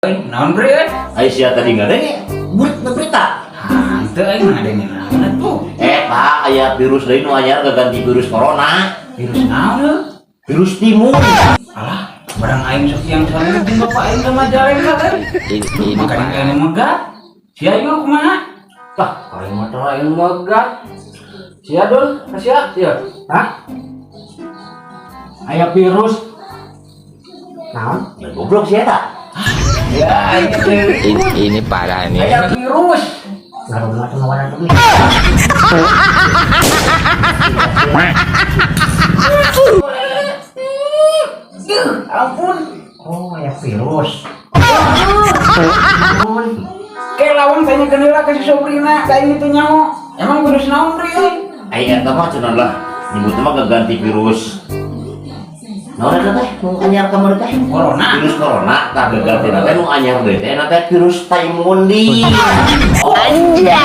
Naon bre? Aisyah tadi nggak ada nih berita. Hanteu aing ngadengin naon tuh? Pak, aya virus lain nu anyar ganti virus corona. Virus naon? Virus timun. Alah, barang aing sok yang saling jeung bapak aing sama Jalengka kan. Ini Makanya aing megah. Sia ieu kumaha? Lah, aing mah teu aing megah. Sia dul, sia. Hah? Aya virus. Naon? ya goblok sih eta. Ya, Ini parah nih. aya virus. Kalau nggak cuma warna kuning. Ampun. Oh, ya virus. Kayak lawan tanya kendala ke si Sobrina, kayak gitu nyaho. Emang virus naon bre? Aya eta mah cenah lah. Nyebutna mah ganti virus. Naon eta teh? Nu anyar kamar teh? Corona. Virus corona tah ganti teh nu anyar deui teh teh virus Taimundi. Anjay.